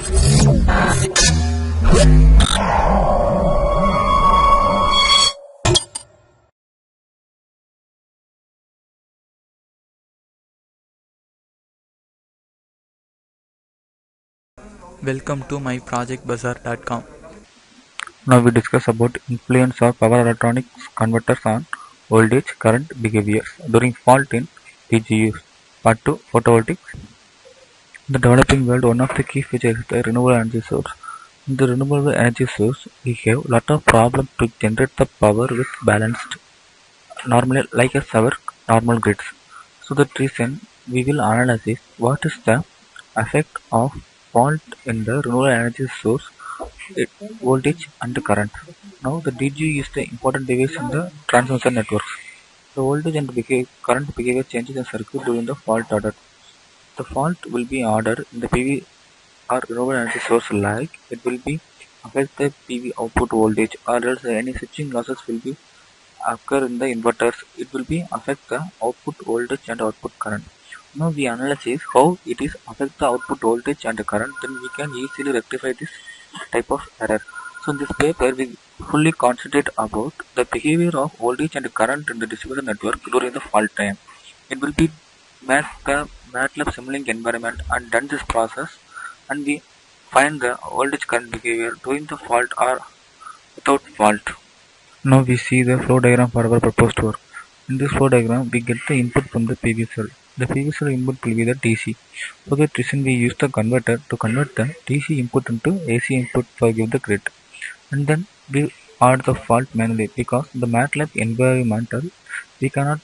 Welcome to MyProjectBazaar.com. Now we discuss about influence of power electronics converters on voltage current behaviors during fault in DGUs. Part 2 Photovoltaics. In the developing world, one of the key features is the renewable energy source. In the renewable energy source, we have lot of problems to generate the power with balanced, normally like as our normal grids. So that reason, we will analyze what is the effect of fault in the renewable energy source voltage and current. Now the DGU is the important device in the transmission networks. The voltage and current behavior changes in circuit during the fault order. The fault will be ordered in the PV or renewable energy source like it will be affect the PV output voltage or else any switching losses will be occur in the inverters. It will be affect the output voltage and output current. Now we analyze how it is affect the output voltage and the current, then we can easily rectify this type of error. So in this paper we fully concentrate about the behavior of voltage and current in the distribution network during the fault time. It will be make the MATLAB simulating environment and done this process, and we find the voltage current behavior during the fault or without fault. Now we see the flow diagram for our proposed work. In this flow diagram, we get the input from the PV cell. The PV cell input will be the DC. For that reason, we use the converter to convert the DC input into AC input for give the grid. And then we add the fault manually because the MATLAB environmental we cannot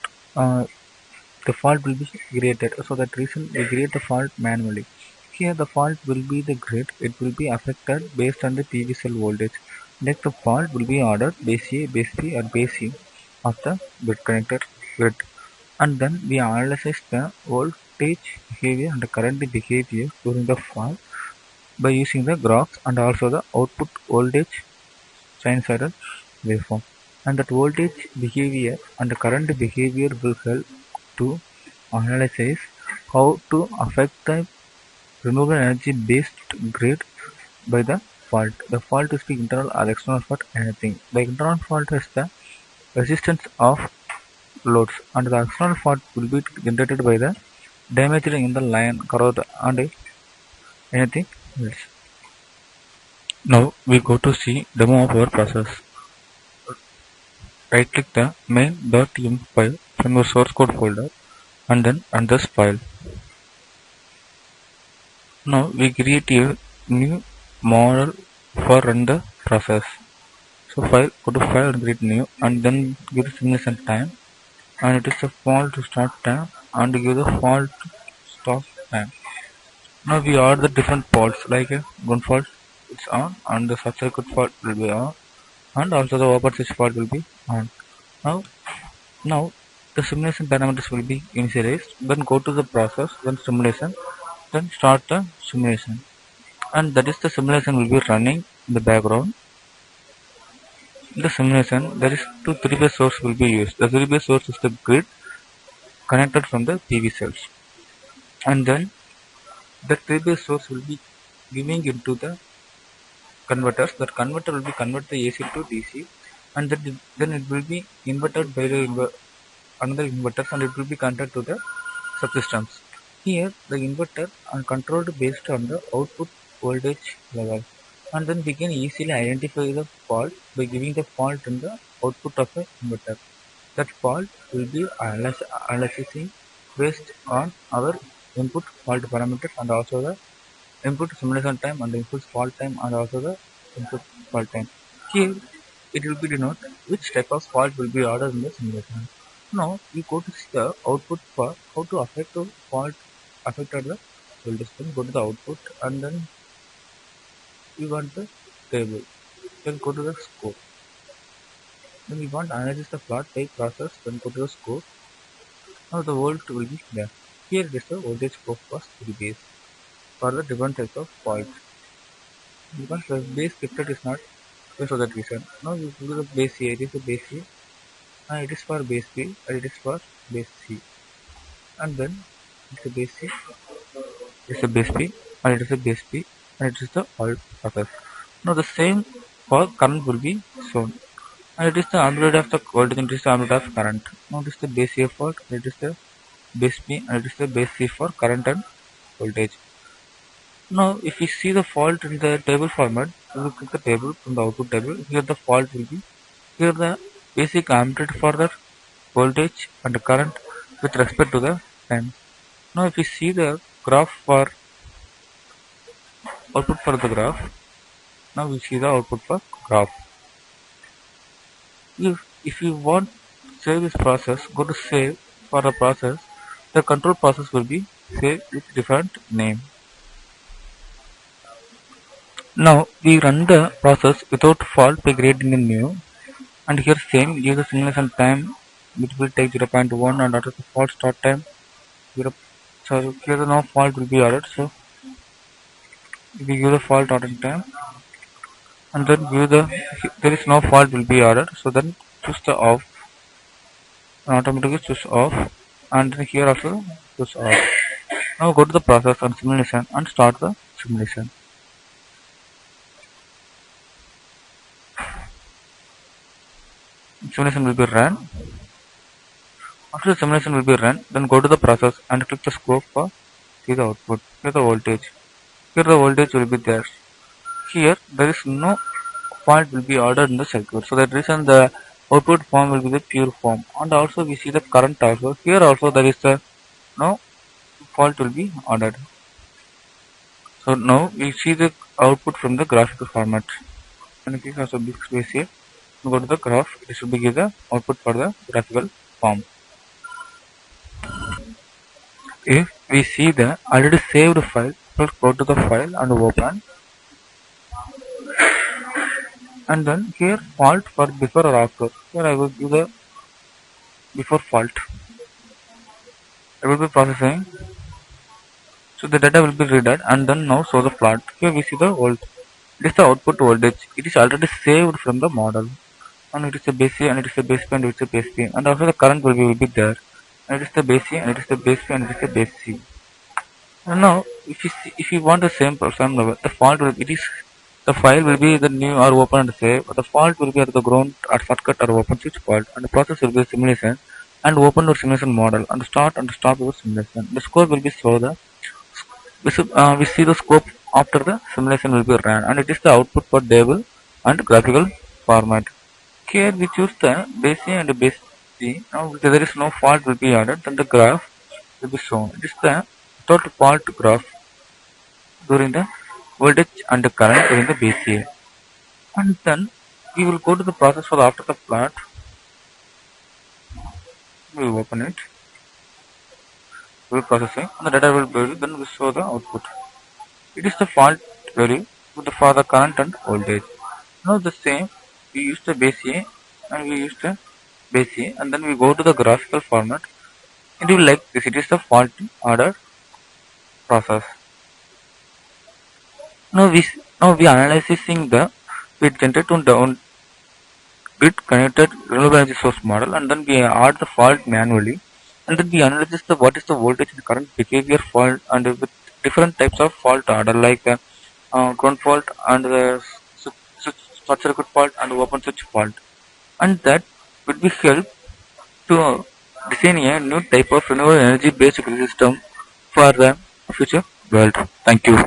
the fault will be created. So that reason we create the fault manually. Here the fault will be the grid. It will be affected based on the PV cell voltage. Next the fault will be ordered base A, base B or base C of the grid connector grid. And then we analyze the voltage behavior and the current behavior during the fault by using the graphs and also the output voltage sinusoidal waveform. And that voltage behavior and the current behavior will help to analyze how to affect the renewable energy based grid by the fault. The fault is the internal or external fault anything. The internal fault is the resistance of loads and the external fault will be generated by the damage in the line, corrode and anything else. Now we go to see demo of our process. Right click the main.ym file from your source code folder and then run this file. Now we create a new model for run the process. So file, go to file and create new and then give the simulation time, and it is the fault to start time and give the fault stop time. Now we add the different faults like a ground fault it's on and the short circuit fault will be on and also the open switch fault will be on. Now the simulation parameters will be initialized, then go to the process, then simulation, then start the simulation, and that is the simulation will be running in the background. In the simulation there is two 3-phase source will be used. The 3-phase source is the grid connected from the PV cells, and then the 3-phase source will be giving into the converters. That converter will be convert the AC to DC, and then it will be inverted by the another inverters and it will be connected to the subsystems. Here the inverter are controlled based on the output voltage level, and then we can easily identify the fault by giving the fault in the output of the inverter. That fault will be analyzing based on our input fault parameters and also the input simulation time and the input fault time and also the input fault time. Here it will be denote which type of fault will be ordered in the simulation. Now we go to see the output for how to affect the fault affected the voltage. Then go to the output and then we want the table. Then go to the scope. Then we want to analyze the plot type process. Then go to the scope. Now the volt will be there. Here it is the voltage scope for 3 base for the different types of faults. Because the base scripted is not for that reason. Now you go to the base A. It is the base A. And it is for base B and it is for base C, and then it's a base C, it's a base B and it is a base B and it is the alt process. Now the same for current will be shown, and it is the amplitude of the voltage and it is the amplitude of current. Now it is the base A fault, and it is the base B, and it is the base C for current and voltage. Now if we see the fault in the table format, we will click the table from the output table. Here the fault will be, here the basic amplitude for the voltage and the current with respect to the time. Now if we see the graph for output for the graph, now we see the output for graph. If you want to save this process, go to save for the process. The control process will be saved with different name. Now we run the process without fault by creating a new, and here same give the simulation time which will take 0.1, and after the fault start time 0. So here the no fault will be added. So if we give the fault added time, and then give the, there is no fault will be added. So then choose the off, and automatically choose off, and then here also choose off. Now go to the process and simulation and start the simulation. Simulation will be run. After the simulation will be run, then go to the process and click the scope for see the output. Here the voltage. Here the voltage will be there. Here there is no fault will be ordered in the circuit. So that reason the output form will be the pure form. And also we see the current also. Here also there is the no fault will be ordered. So now we see the output from the graphical format. And if you have a big space here, go to the graph, it should be give the output for the graphical form. If we see the already saved file, let's go to the file and open. And then here fault for before or after. Here I will give the before fault. I will be processing. So the data will be read and then now show the plot. Here we see the volt. It is the output voltage. It is already saved from the model. And it is the base A and it is the base B and it is the base B. And also the current will be there. And it is the base A and it is the base B and it is the base C. And now if you want the same level, the fault will the file will be the new or open and save. The fault will be at the ground or shortcut or open switch fault, and the process will be simulation and open your simulation model and start and stop your simulation. The scope will be show the we see the scope after the simulation will be ran, and it is the output for table and graphical format. Here we choose the base A and the base C. Now if there is no fault will be added, then the graph will be shown. It is the total fault graph during the voltage and the current during the base A. And then we will go to the process for the after the plot. We will open it. We will processing and the data will be then we show the output. It is the fault value for the current and voltage. Now the same we use the base A and we use the base A, and then we go to the graphical format. It will like this. It is the fault order process. Now we analyzing the bit generated on bit connected renewable energy source model, and then we add the fault manually, and then we analyze the what is the voltage and current behavior fault, and with different types of fault order like ground fault and the short circuit fault and open switch fault, and that will be help to design a new type of renewable energy based system for the future world. Thank you.